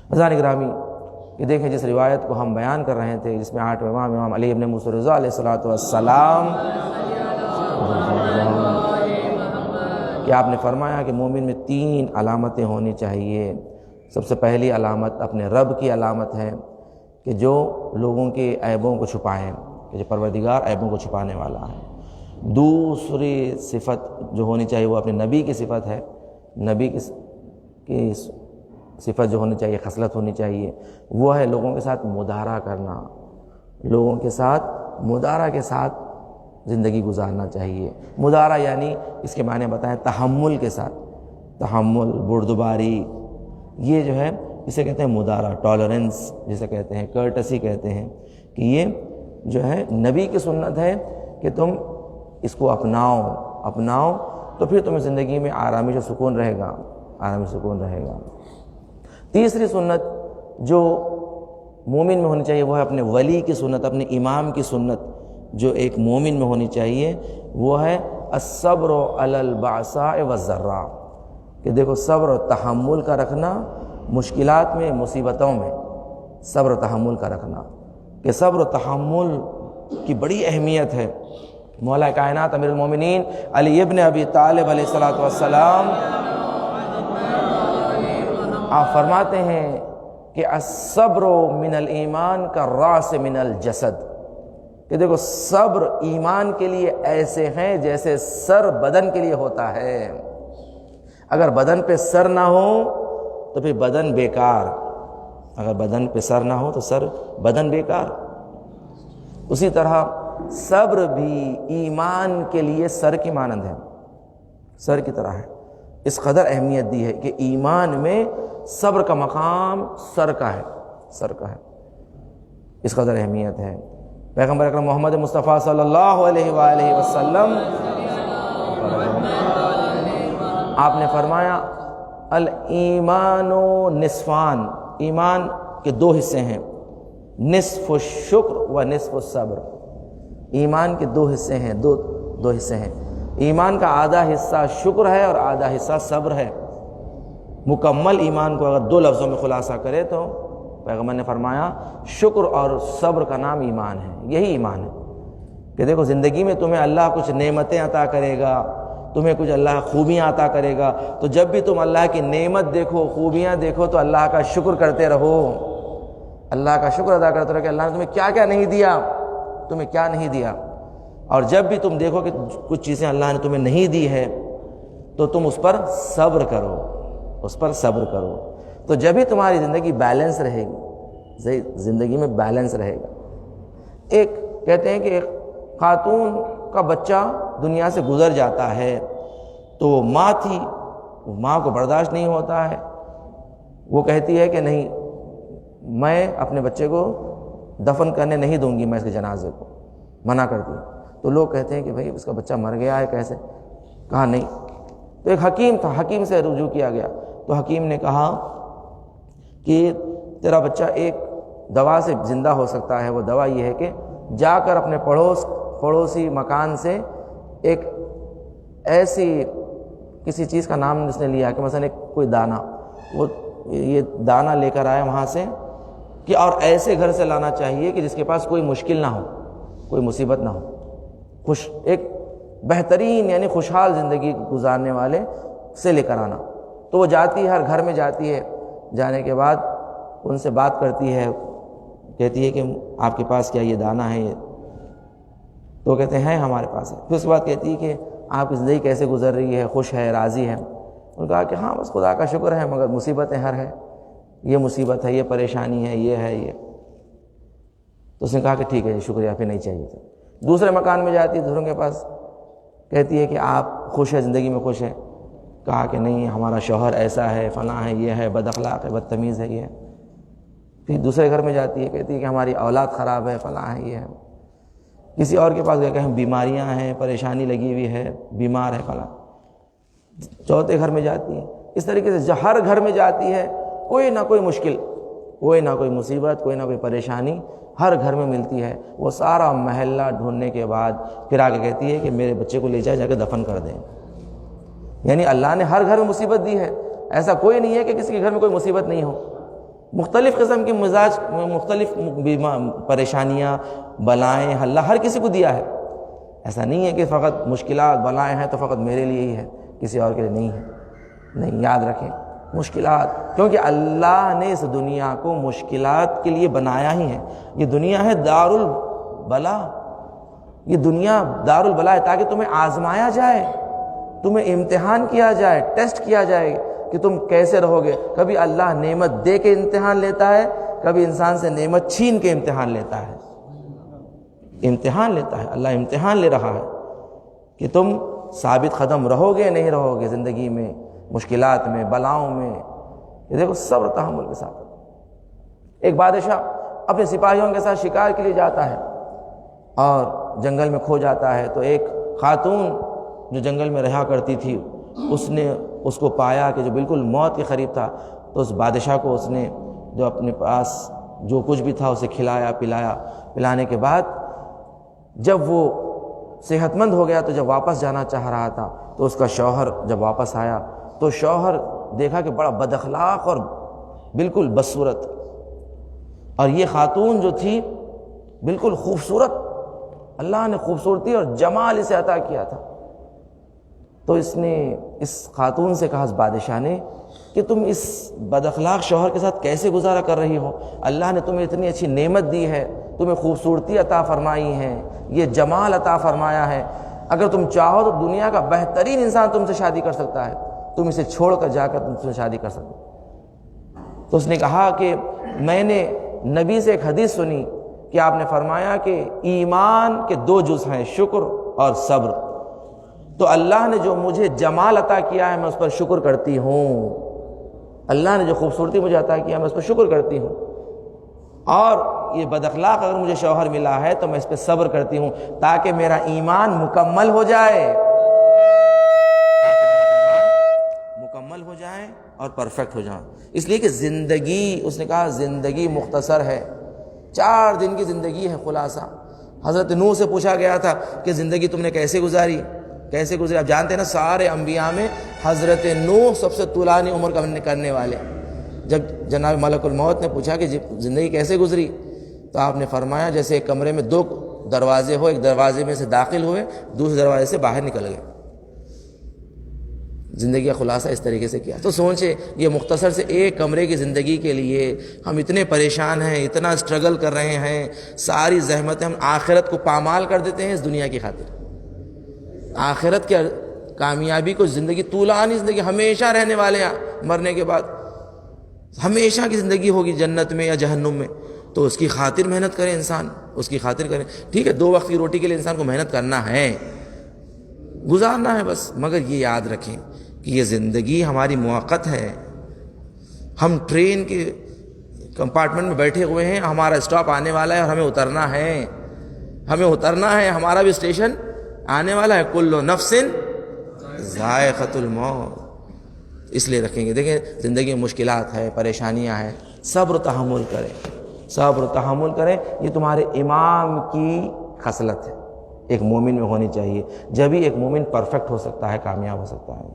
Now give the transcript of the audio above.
عزیزان گرامی، یہ دیکھیں جس روایت کو ہم بیان کر رہے تھے، جس میں 8ویں امام علی ابن موسیٰ رضا علیہ السلام کہ آپ نے فرمایا کہ مومن میں 3 علامتیں ہونی چاہیے۔ سب سے پہلی علامت اپنے رب کی علامت ہے کہ جو لوگوں کے عیبوں کو چھپائیں، کہ جو پروردگار عیبوں کو چھپانے والا ہے۔ دوسری صفت جو ہونی چاہیے وہ اپنے نبی کی صفت ہے، نبی کی صفت جو ہونی چاہیے، خصلت ہونی چاہیے، وہ ہے لوگوں کے ساتھ مدارا کرنا، لوگوں کے ساتھ مدارا کے ساتھ زندگی گزارنا چاہیے۔ مدارا یعنی اس کے معنی بتائیں، تحمل کے ساتھ، تحمل، بردباری، یہ جو ہے اسے کہتے ہیں مدارا، ٹالرنس جسے کہتے ہیں، کرٹسی کہتے ہیں، کہ یہ جو ہے نبی کی سنت ہے کہ تم اس کو اپناؤ تو پھر تمہیں زندگی میں آرامش و سکون رہے گا، آرامش و سکون رہے گا۔ تیسری سنت جو مومن میں ہونی چاہیے وہ ہے اپنے ولی کی سنت، اپنے امام کی سنت جو ایک مومن میں ہونی چاہیے، وہ ہے الصبر علی البأساء والضراء، کہ دیکھو صبر و تحمل کا رکھنا مشکلات میں، مصیبتوں میں، صبر و تحمل کا رکھنا، کہ صبر و تحمل کی بڑی اہمیت ہے۔ مولا کائنات امیر المومنین علی ابن ابی طالب علیہ السلام آپ فرماتے ہیں کہ الصبر من الایمان کالراس من الجسد، کہ دیکھو صبر ایمان کے لیے ایسے ہیں جیسے سر بدن کے لیے ہوتا ہے۔ اگر بدن پہ سر نہ ہو تو پھر بدن بیکار، اگر بدن پہ سر نہ ہو تو بدن بیکار۔ اسی طرح صبر بھی ایمان کے لیے سر کی مانند ہے، سر کی طرح ہے۔ اس قدر اہمیت دی ہے کہ ایمان میں صبر کا مقام سر کا ہے، سر کا ہے، اس قدر اہمیت ہے۔ پیغمبر اکرم محمد مصطفیٰ صلی اللہ علیہ وآلہ وسلم آپ نے فرمایا الایمان نصفان، ایمان کے 2 حصے ہیں، نصف الشکر و نصف الصبر، ایمان کے 2 حصے ہیں، دو حصے ہیں۔ ایمان کا آدھا حصہ شکر ہے اور آدھا حصہ صبر ہے۔ مکمل ایمان کو اگر 2 لفظوں میں خلاصہ کرے تو پیغمبر نے فرمایا شکر اور صبر کا نام ایمان ہے، یہی ایمان ہے۔ کہ دیکھو زندگی میں تمہیں اللہ کچھ نعمتیں عطا کرے گا، تمہیں کچھ اللہ خوبیاں عطا کرے گا، تو جب بھی تم اللہ کی نعمت دیکھو، خوبیاں دیکھو تو اللہ کا شکر کرتے رہو، اللہ کا شکر ادا کرتے رہو کہ اللہ نے تمہیں کیا کیا نہیں دیا، تمہیں کیا نہیں دیا۔ اور جب بھی تم دیکھو کہ کچھ چیزیں اللہ نے تمہیں نہیں دی ہے تو تم اس پر صبر کرو، اس پر صبر کرو، تو جب ہی تمہاری زندگی بیلنس رہے گی، زندگی میں بیلنس رہے گا۔ ایک کہتے ہیں کہ ایک خاتون کا بچہ دنیا سے گزر جاتا ہے تو وہ ماں تھی، وہ ماں کو برداشت نہیں ہوتا ہے، وہ کہتی ہے کہ نہیں، میں اپنے بچے کو دفن کرنے نہیں دوں گی، میں اس کے جنازے کو منع کرتی ہوں۔ تو لوگ کہتے ہیں کہ بھائی اس کا بچہ مر گیا ہے کیسے؟ کہا نہیں۔ تو ایک حکیم تھا، حکیم سے رجوع کیا گیا تو حکیم نے کہا کہ تیرا بچہ ایک دوا سے زندہ ہو سکتا ہے، وہ دوا یہ ہے کہ جا کر اپنے پڑوسی مکان سے ایک ایسی کسی چیز کا نام اس نے لیا کہ مثلا کوئی دانہ، وہ یہ دانہ لے کر آئے وہاں سے، کہ اور ایسے گھر سے لانا چاہیے کہ جس کے پاس کوئی مشکل نہ ہو، کوئی مصیبت نہ ہو، ایک بہترین یعنی خوشحال زندگی گزارنے والے سے لے کر آنا۔ تو وہ جاتی ہے، ہر گھر میں جاتی ہے، جانے کے بعد ان سے بات کرتی ہے، کہتی ہے کہ آپ کے پاس کیا یہ دانہ ہے؟ تو وہ کہتے ہیں ہمارے پاس ہے۔ پھر اس کے بعد کہتی ہے کہ آپ کی زندگی کیسے گزر رہی ہے، خوش ہے، راضی ہے؟ انہوں نے کہا کہ ہاں بس خدا کا شکر ہے، مگر مصیبتیں ہر ہے، یہ مصیبت ہے، یہ پریشانی ہے، یہ ہے یہ۔ تو اس نے کہا کہ ٹھیک ہے شکریہ، پھر نہیں چاہیے تھا۔ دوسرے مکان میں جاتی ہے، دوسروں کے پاس، کہتی ہے کہ آپ خوش ہے، زندگی میں خوش ہے؟ کہا کہ نہیں، ہمارا شوہر ایسا ہے، فلاں ہے، یہ ہے، بد اخلاق ہے، بدتمیز ہے، یہ ہے۔ پھر دوسرے گھر میں جاتی ہے، کہتی ہے کہ ہماری اولاد خراب ہے، فلاں ہے، یہ ہے۔ کسی اور کے پاس گیا کہ ہم بیماریاں ہیں، پریشانی لگی ہوئی ہے، بیمار ہے، فلاں۔ چوتھے گھر میں جاتی ہے۔ اس طریقے سے ہر گھر میں جاتی ہے، کوئی نہ کوئی مشکل، کوئی نہ کوئی مصیبت، کوئی نہ کوئی پریشانی ہر گھر میں ملتی ہے۔ وہ سارا محلہ ڈھونڈنے کے بعد پھر آگے کہتی ہے کہ میرے بچے کو لے جا کے دفن کر دیں۔ یعنی اللہ نے ہر گھر میں مصیبت دی ہے، ایسا کوئی نہیں ہے کہ کسی کے گھر میں کوئی مصیبت نہیں ہو۔ مختلف قسم کی مزاج، مختلف پریشانیاں، بلائیں، حل ہر کسی کو دیا ہے. ایسا نہیں ہے کہ فقط مشکلات بلائیں ہیں تو فقط میرے لیے ہی ہے، کسی اور کے لیے نہیں ہے. نہیں، یاد رکھیں مشکلات، کیونکہ اللہ نے اس دنیا کو مشکلات کے لیے بنایا ہی ہے. یہ دنیا ہے دار البلا، یہ دنیا دار البلا ہے تاکہ تمہیں آزمایا جائے، تمہیں امتحان کیا جائے، ٹیسٹ کیا جائے کہ تم کیسے رہو گے. کبھی اللہ نعمت دے کے امتحان لیتا ہے، کبھی انسان سے نعمت چھین کے امتحان لیتا ہے. امتحان لیتا ہے، اللہ امتحان لے رہا ہے کہ تم ثابت قدم رہو گے نہیں رہو گے زندگی میں، مشکلات میں، بلاؤں میں. یہ دیکھو صبر تحمل کے ساتھ. ایک بادشاہ اپنے سپاہیوں کے ساتھ شکار کے لیے جاتا ہے اور جنگل میں کھو جاتا ہے، تو ایک خاتون جو جنگل میں رہا کرتی تھی اس نے اس کو پایا کہ جو بالکل موت کے قریب تھا. تو اس بادشاہ کو اس نے جو اپنے پاس جو کچھ بھی تھا اسے کھلایا پلایا. پلانے کے بعد جب وہ صحت مند ہو گیا تو جب واپس جانا چاہ رہا تھا تو اس کا شوہر جب واپس آیا تو شوہر دیکھا کہ بڑا بد اخلاق اور بالکل بدصورت، اور یہ خاتون جو تھی بالکل خوبصورت، اللہ نے خوبصورتی اور جمال اسے عطا کیا تھا. تو اس نے اس خاتون سے کہا، اس بادشاہ نے، کہ تم اس بد اخلاق شوہر کے ساتھ کیسے گزارا کر رہی ہو؟ اللہ نے تمہیں اتنی اچھی نعمت دی ہے، تمہیں خوبصورتی عطا فرمائی ہے، یہ جمال عطا فرمایا ہے. اگر تم چاہو تو دنیا کا بہترین انسان تم سے شادی کر سکتا ہے، تم اسے چھوڑ کر جا کر تم سے شادی کر سکتے. تو اس نے کہا کہ میں نے نبی سے ایک حدیث سنی کہ آپ نے فرمایا کہ ایمان کے 2 جز ہیں، شکر اور صبر. تو اللہ نے جو مجھے جمال عطا کیا ہے میں اس پر شکر کرتی ہوں، اللہ نے جو خوبصورتی مجھے عطا کیا میں اس پر شکر کرتی ہوں، اور یہ بد اخلاق اگر مجھے شوہر ملا ہے تو میں اس پہ صبر کرتی ہوں تاکہ میرا ایمان مکمل ہو جائے، مکمل ہو جائے اور پرفیکٹ ہو جائے. اس لیے کہ زندگی، اس نے کہا زندگی مختصر ہے، 4 دن کی زندگی ہے خلاصہ. حضرت نوح سے پوچھا گیا تھا کہ زندگی تم نے کیسے گزاری، کیسے گزری؟ آپ جانتے ہیں نا سارے انبیاء میں حضرت نوح سب سے طولانی عمر کا کرنے والے. جب جناب ملک الموت نے پوچھا کہ زندگی کیسے گزری تو آپ نے فرمایا جیسے ایک کمرے میں 2 دروازے ہو، ایک دروازے میں سے داخل ہوئے، دوسرے دروازے سے باہر نکل گئے. زندگی کا خلاصہ اس طریقے سے کیا. تو سوچے یہ مختصر سے ایک کمرے کی زندگی کے لیے ہم اتنے پریشان ہیں، اتنا اسٹرگل کر رہے ہیں، ساری زحمتیں ہم آخرت کو پامال کر دیتے ہیں اس دنیا کی خاطر. آخرت کی کامیابی کو زندگی، طولانی زندگی، ہمیشہ رہنے والے ہیں، مرنے کے بعد ہمیشہ کی زندگی ہوگی جنت میں یا جہنم میں، تو اس کی خاطر محنت کرے انسان، اس کی خاطر کرے. ٹھیک ہے 2 وقت کی روٹی کے لیے انسان کو محنت کرنا ہے، گزارنا ہے بس، مگر یہ یاد رکھیں کہ یہ زندگی ہماری موقت ہے. ہم ٹرین کے کمپارٹمنٹ میں بیٹھے ہوئے ہیں، ہمارا اسٹاپ آنے والا ہے اور ہمیں اترنا ہے، ہمیں اترنا ہے، ہمارا بھی اسٹیشن آنے والا ہے. کل نفس ذائقۃ الموت. اس لیے رکھیں گے. دیکھیں زندگی میں مشکلات ہے، پریشانیاں ہیں، صبر و تحمل کریں، صبر و تحمل کریں. یہ تمہارے امام کی خصلت ہے، ایک مومن میں ہونی چاہیے. جبھی ایک مومن پرفیکٹ ہو سکتا ہے، کامیاب ہو سکتا ہے.